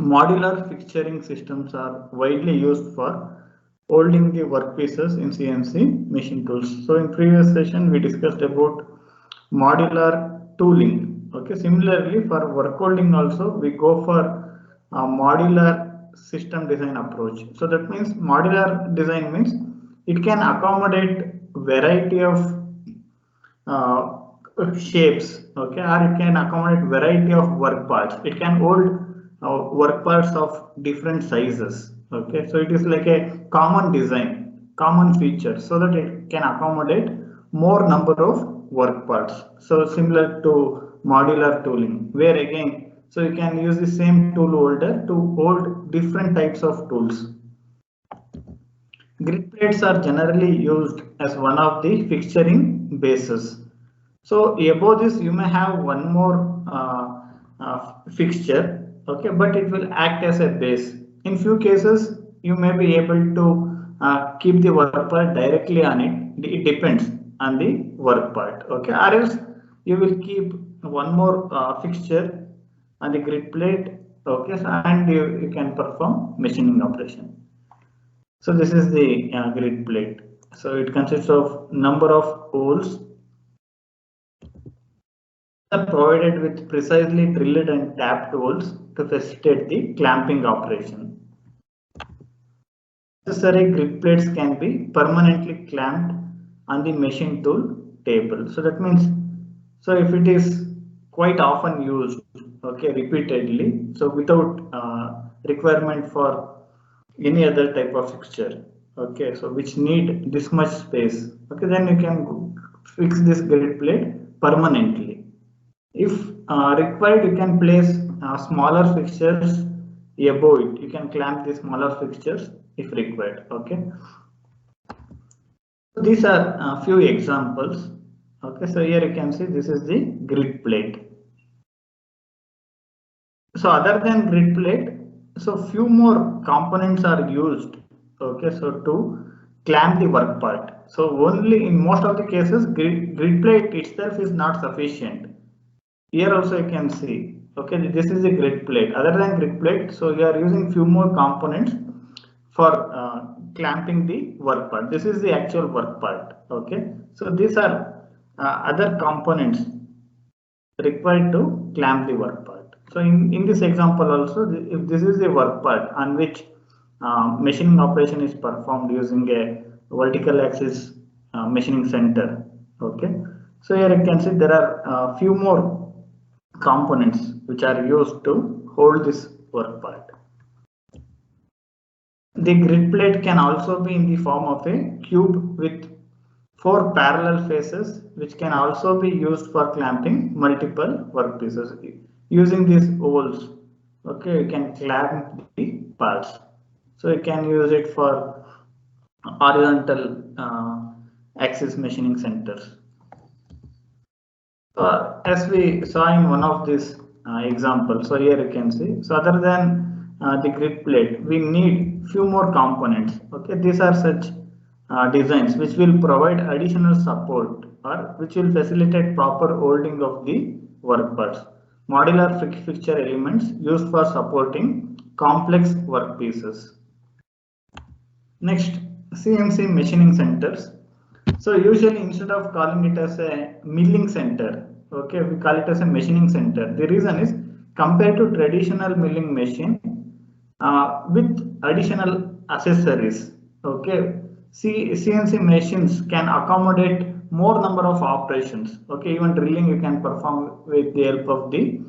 Modular fixturing systems are widely used for holding the workpieces in CNC machine tools. So in previous session we discussed about modular tooling. Okay, similarly for work holding also we go for a modular system design approach. So that means modular design means it can accommodate variety of uh, shapes, okay, or it can accommodate variety of work parts. It can hold work parts of different sizes, okay. So it is like a common design, common feature, so that it can accommodate more number of work parts. So similar to modular tooling, where again, so you can use the same tool holder to hold different types of tools. Grid plates are generally used as one of the fixturing bases. So above this you may have one more fixture, okay, but it will act as a base. In few cases you may be able to keep the work part directly on it. It depends on the work part, okay, or else you will keep one more fixture on the grid plate, okay, and you can perform machining operation. So this is the grid plate. So it consists of number of holes are provided with precisely drilled and tapped holes to facilitate the clamping operation. Necessary grid plates can be permanently clamped on the machine tool table. So that means, so if it is quite often used, okay, repeatedly, so without requirement for any other type of fixture, okay, so which need this much space, okay, then you can fix this grid plate permanently. If required, you can place smaller fixtures above it. You can clamp the smaller fixtures if required, okay. So these are a few examples, okay. So here you can see this is the grid plate. So other than grid plate, so few more components are used, okay, so to clamp the work part. So only in most of the cases grid plate itself is not sufficient. Here also you can see, okay, this is a grid plate. Other than grid plate, so you are using few more components for clamping the work part. This is the actual work part, okay. So these are other components required to clamp the work part. So in this example also, if this is the work part on which machining operation is performed using a vertical axis machining center, okay. So here you can see there are few more components which are used to hold this work part. The grid plate can also be in the form of a cube with 4 parallel faces, which can also be used for clamping multiple workpieces. Using these holes, okay, you can clamp the parts. So you can use it for horizontal axis machining centers. So as we saw in one of these examples, so here you can see. So other than the grid plate, we need few more components. Okay, these are such designs which will provide additional support or which will facilitate proper holding of the work parts. Modular fixture elements used for supporting complex workpieces. Next, CNC machining centers. So usually instead of calling it as a milling center, okay, we call it as a machining center. The reason is compared to traditional milling machine with additional accessories, okay, CNC machines can accommodate more number of operations. Okay, even drilling you can perform with the help of the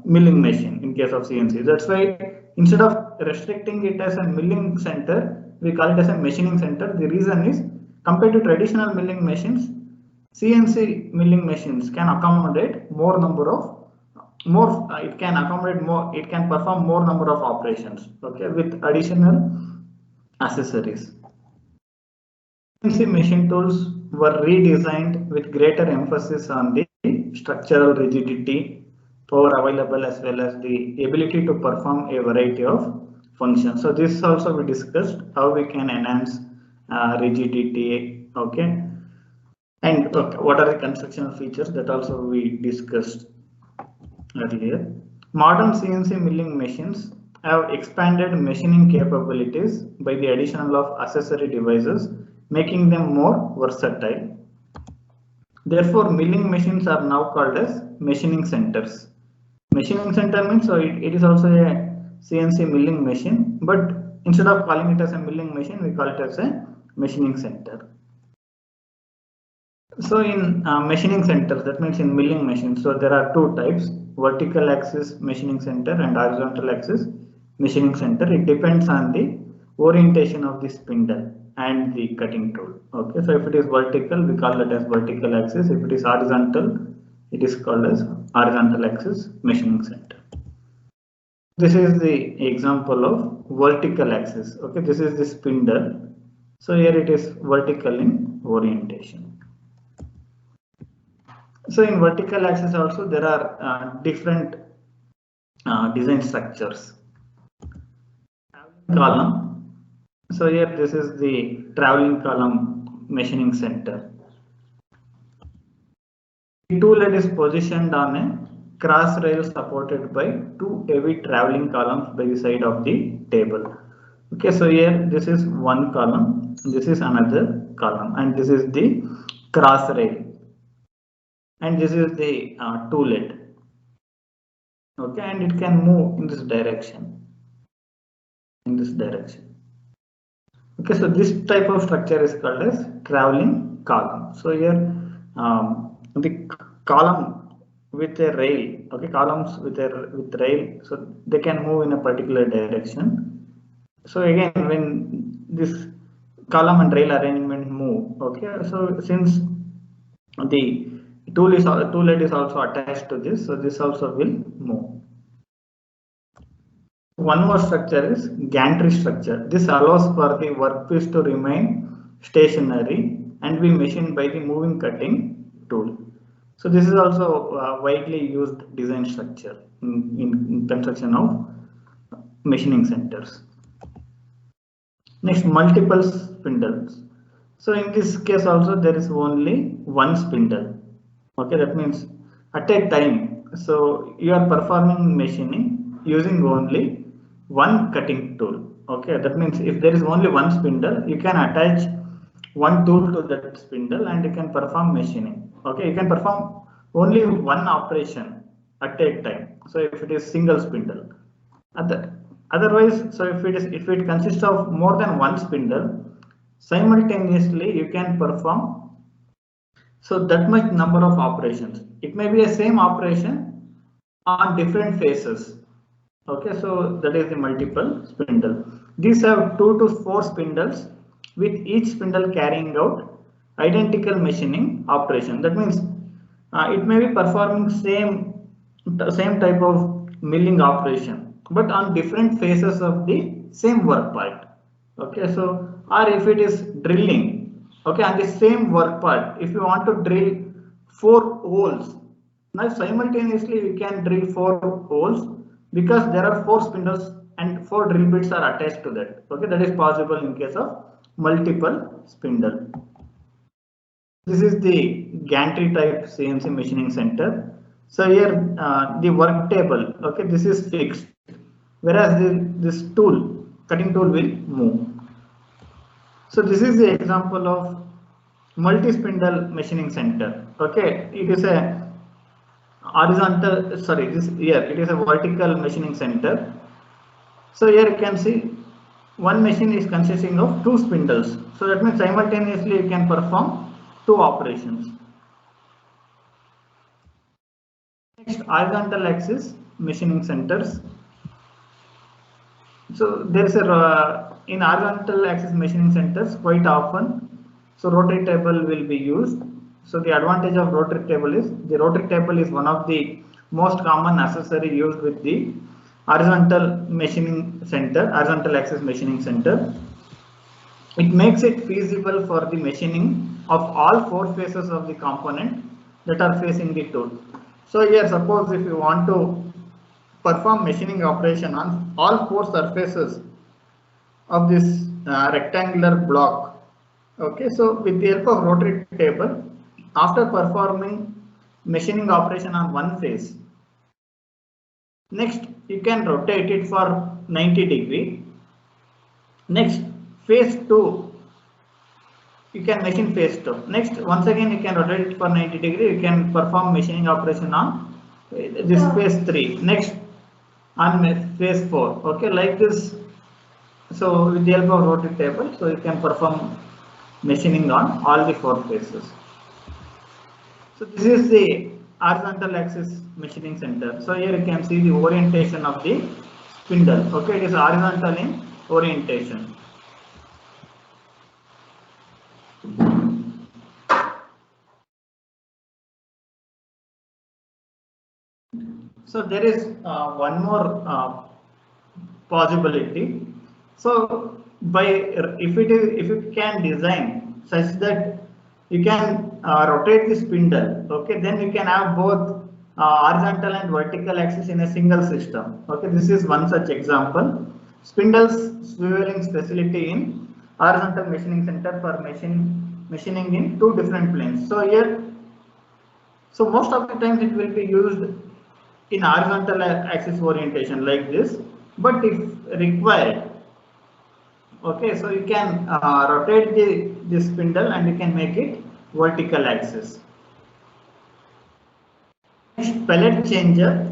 milling machine in case of CNC. That's why instead of restricting it as a milling center, we call it as a machining center. The reason is compared to traditional milling machines, CNC milling machines can accommodate more number of it can accommodate more, it can perform more number of operations, okay, with additional accessories. CNC machine tools were redesigned with greater emphasis on the structural rigidity, power available, as well as the ability to perform a variety of functions. So this also we discussed how we can enhance rigidity, okay, and what are the constructional features, that also we discussed earlier. Modern CNC milling machines have expanded machining capabilities by the addition of accessory devices, making them more versatile. Therefore, milling machines are now called as machining centers. Machining center means it is also a CNC milling machine, but instead of calling it as a milling machine, we call it as a machining center. So in machining centers, that means in milling machines, so there are two types: vertical axis machining center and horizontal axis machining center. It depends on the orientation of the spindle and the cutting tool. Okay, so if it is vertical, we call it as vertical axis. If it is horizontal, it is called as horizontal axis machining center. This is the example of vertical axis. Okay, this is the spindle. So here it is vertical in orientation. So in vertical axis also there are different design structures. Column. So here this is the traveling column machining center. The tool head is positioned on a cross rail supported by two heavy traveling columns by the side of the table. Okay, so here this is one column, this is another column, and this is the cross rail, and this is the tool head. Okay, and it can move in this direction. Okay, so this type of structure is called as traveling column. So here the column with a rail, okay, columns with rail, so they can move in a particular direction. So again, when this column and rail arrangement move, okay, so since the tool head is also attached to this, so this also will move. One more structure is gantry structure. This allows for the workpiece to remain stationary and be machined by the moving cutting tool. So this is also a widely used design structure in construction of machining centers. Next, multiple spindles. So in this case also there is only one spindle. Okay, that means at a time, so you are performing machining using only one cutting tool. Okay, that means if there is only one spindle, you can attach one tool to that spindle and you can perform machining. Okay, you can perform only one operation at a time. So if it is single spindle, otherwise, so if it consists of more than one spindle, simultaneously you can perform so that much number of operations. It may be a same operation on different phases. Okay, so that is the multiple spindle. These have 2 to 4 spindles with each spindle carrying out identical machining operation. That means it may be performing same type of milling operation, but on different phases of the same work part. Okay, so or if it is drilling, okay, on the same work part, if you want to drill 4 holes, now simultaneously you can drill 4 holes because there are 4 spindles and 4 drill bits are attached to that. Okay, that is possible in case of multiple spindle. This is the gantry type CNC machining center. So here the work table, okay, this is fixed, whereas this tool, cutting tool, will move. So this is the example of multi-spindle machining center. Okay, it is a horizontal, sorry, it is a vertical machining center. So here you can see one machine is consisting of 2 spindles. So that means simultaneously you can perform 2 operations. Next, horizontal axis machining centers. So there is in horizontal axis machining centers quite often, so rotary table will be used. So the advantage of rotary table is one of the most common accessory used with the horizontal axis machining center. It makes it feasible for the machining of all 4 faces of the component that are facing the tool. So here, suppose if you want to perform machining operation on all 4 surfaces of this rectangular block. Okay, so with the help of rotary table, after performing machining operation on one face, Next, you can rotate it for 90 degree. Next, phase 2, you can machine phase 2. Next, once again you can rotate it for 90 degree. You can perform machining operation on this phase 3. Next, on phase 4. Okay, like this. So with the help of rotary table, so you can perform machining on all the 4 phases. So this is the horizontal axis machining center. So here you can see the orientation of the spindle. Okay, it is horizontal in orientation. So there is one more possibility. So if you can design such that you can rotate the spindle, okay, then you can have both horizontal and vertical axis in a single system. Okay, this is one such example. Spindles swiveling facility in horizontal machining center for machining in 2 different planes. So here, so most of the times it will be used in horizontal axis orientation like this, but if required, okay, so you can rotate the spindle and you can make it vertical axis. Next, pellet changer.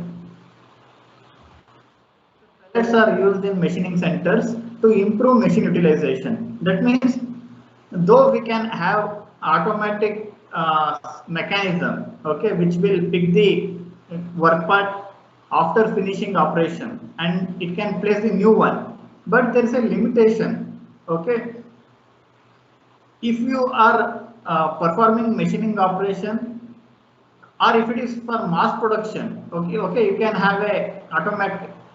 Pellets are used in machining centers to improve machine utilization. That means, though we can have automatic mechanism, okay, which will pick the work part after finishing operation, and it can place the new one, but there is a limitation. Okay, if you are performing machining operation, or if it is for mass production, okay, you can have a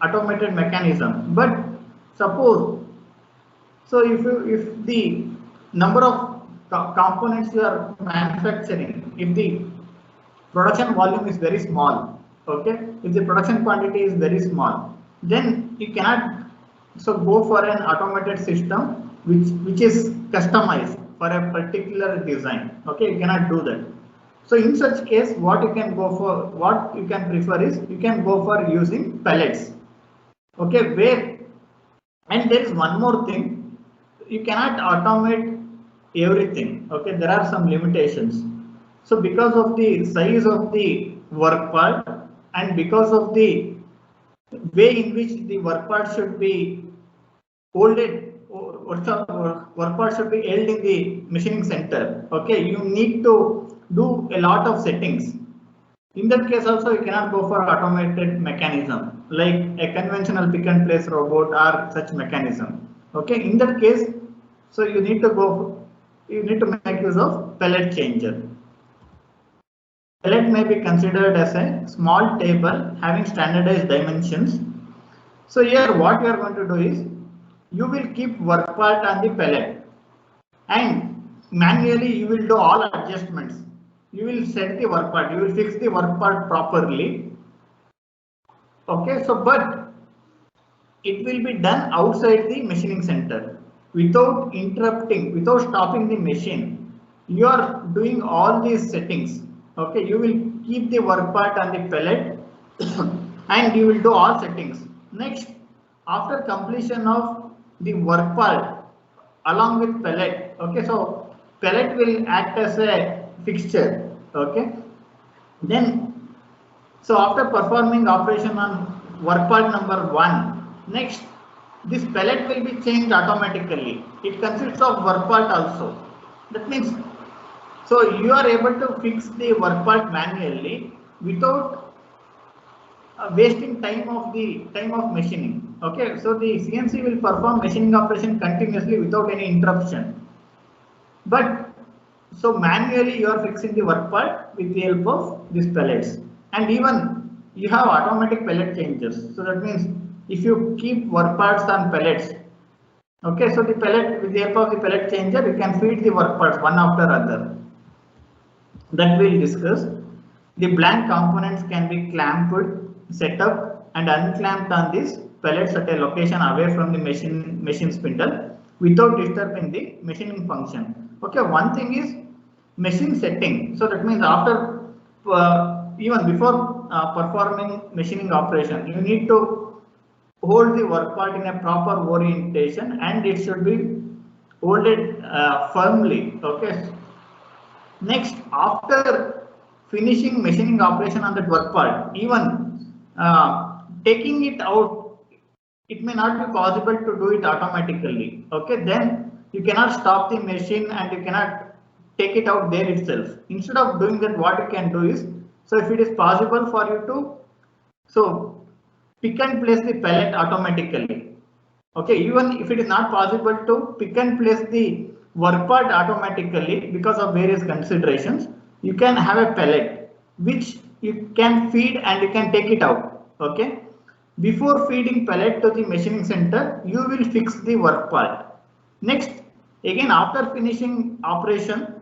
automated mechanism. But suppose, so if the number of components you are manufacturing, if the production volume is very small, okay, if the production quantity is very small, then you cannot go for an automated system which is customized for a particular design. Okay, you cannot do that. So in such case, what you can prefer is you can go for using pellets. Okay, and there is one more thing, you cannot automate everything. Okay, there are some limitations. So because of the size of the work part and because of the way in which the work part should be folded, work part should be held in the machining center. Okay, you need to do a lot of settings. In that case also you cannot go for automated mechanism like a conventional pick and place robot or such mechanism. Okay, in that case, so you need to make use of pellet changer. Pellet may be considered as a small table having standardized dimensions. So here what you are going to do is you will keep work part on the pellet and manually you will do all adjustments. You will set the work part, you will fix the work part properly. Okay, so but it will be done outside the machining center without interrupting, without stopping the machine. You are doing all these settings. Okay, you will keep the work part on the pellet and you will do all settings. Next, after completion of the work part along with pellet, okay, so pellet will act as a fixture. Okay, then so after performing operation on work part number 1, next this pellet will be changed automatically. It consists of work part also. That means, so you are able to fix the work part manually without wasting time of machining. Okay, so the CNC will perform machining operation continuously without any interruption. But so manually you are fixing the work part with the help of these pellets, and even you have automatic pellet changers. So that means if you keep work parts on pellets, okay, so the pellet, with the help of the pellet changer, you can feed the work parts one after other. That we'll discuss. The blank components can be clamped, set up and unclamped on these pellets at a location away from the machine spindle without disturbing the machining function. Okay, one thing is machine setting. So that means after even before performing machining operation, you need to hold the work part in a proper orientation and it should be holded firmly. Okay. Next, after finishing machining operation on that work part, even taking it out, it may not be possible to do it automatically. Okay, then you cannot stop the machine and you cannot take it out there itself. Instead of doing that, what you can do is, so if it is possible for you to, so pick and place the pellet automatically. Okay, even if it is not possible to pick and place the work part automatically because of various considerations, you can have a pellet which you can feed and you can take it out. Okay, before feeding pellet to the machining center, you will fix the work part. Next, again after finishing operation,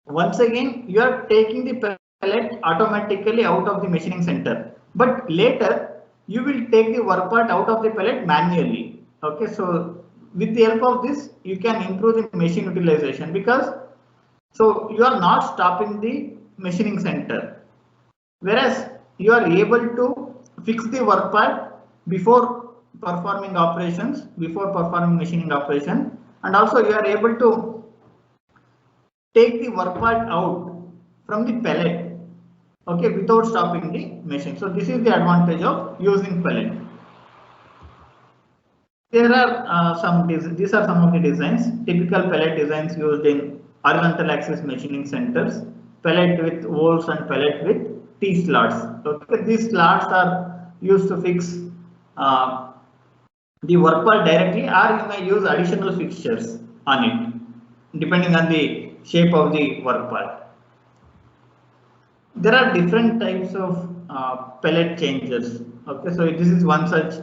once again you are taking the pellet automatically out of the machining center, but later you will take the work part out of the pellet manually. Okay, so with the help of this you can improve the machine utilization, because so you are not stopping the machining center, whereas you are able to fix the work part before performing operations, before performing machining operation, and also you are able to take the work part out from the pellet, okay, without stopping the machine. So this is the advantage of using pellet. There are these are some of the designs, typical pellet designs used in horizontal axis machining centers, pellet with holes and pellet with T-slots. Okay, these slots are used to fix the work part directly, or you may use additional fixtures on it, depending on the shape of the work part. There are different types of pellet changers. Okay, so this is one such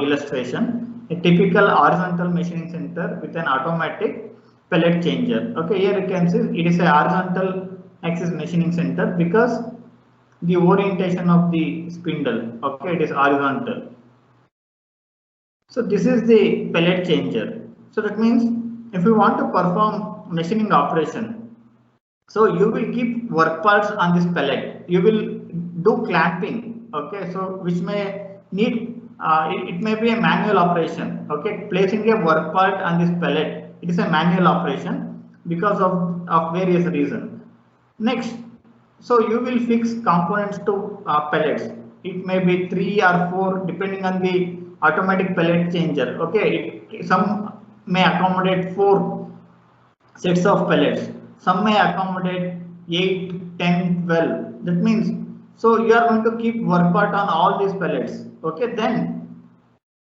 illustration. A typical horizontal machining center with an automatic pellet changer. Okay, here you can see it is a horizontal axis machining center because the orientation of the spindle, okay, it is horizontal. So this is the pellet changer. So that means if you want to perform machining operation, so you will keep work parts on this pellet. You will do clamping. Okay, so which may need it may be a manual operation. Okay, placing a work part on this pellet, it is a manual operation because of various reasons. Next, so you will fix components to pellets. It may be 3 or 4 depending on the automatic pellet changer. Okay, some may accommodate 4 sets of pellets. Some may accommodate 8, 10, 12. That means, so you are going to keep work part on all these pellets. Okay, then,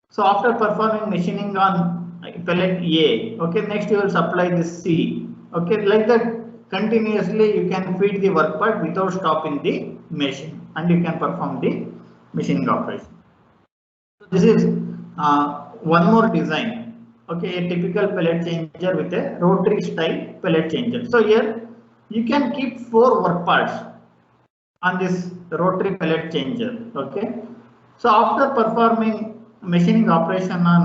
so after performing machining on pellet A, okay, next you will supply this C. Okay, like that continuously you can feed the work part without stopping the machine, and you can perform the machining operation. So this is one more design. Okay, a typical pellet changer with a rotary style pellet changer. So here you can keep 4 work parts on this rotary pellet changer. Okay, so after performing machining operation on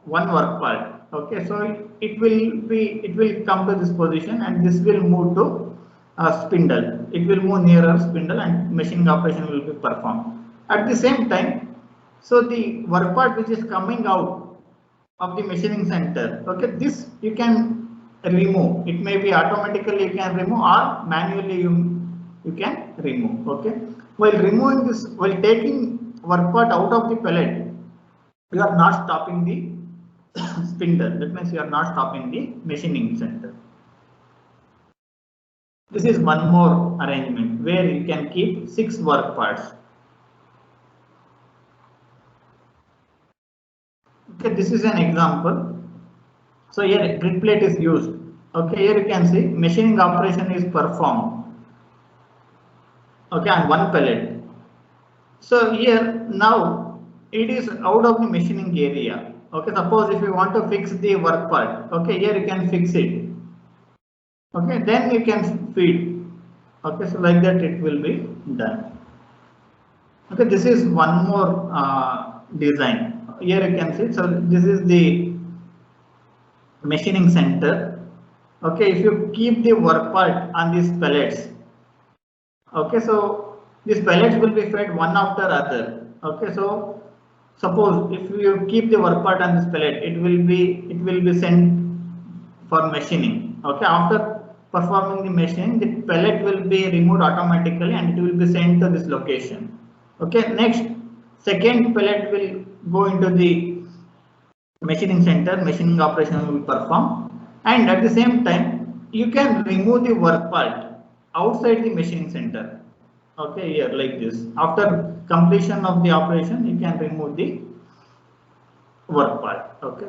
one work part, okay, so it will come to this position and this will move to a spindle. It will move nearer spindle and machining operation will be performed. At the same time, so the work part which is coming out of the machining center, okay, this you can remove. It may be automatically you can remove or manually you can remove. Okay, while removing this, while taking work part out of the pellet, you are not stopping the spindle. That means you are not stopping the machining center. This is one more arrangement where you can keep 6 work parts. Okay, this is an example. So here grid plate is used. Okay, here you can see machining operation is performed. Okay, on one pellet. So here now it is out of the machining area. Okay, suppose if you want to fix the work part, okay, here you can fix it. Okay, then you can feed. Okay, so like that it will be done. Okay, this is one more design. Here you can see, so this is the machining center. Okay, if you keep the work part on these pellets, okay, so these pellets will be fed one after other. Okay, so suppose if you keep the work part on this pellet, it will be sent for machining. Okay, after performing the machining, the pellet will be removed automatically and it will be sent to this location. Okay, next second pellet will go into the machining center, machining operation will be performed, and at the same time you can remove the work part outside the machining center. Okay, here like this. After completion of the operation, you can remove the work part. Okay.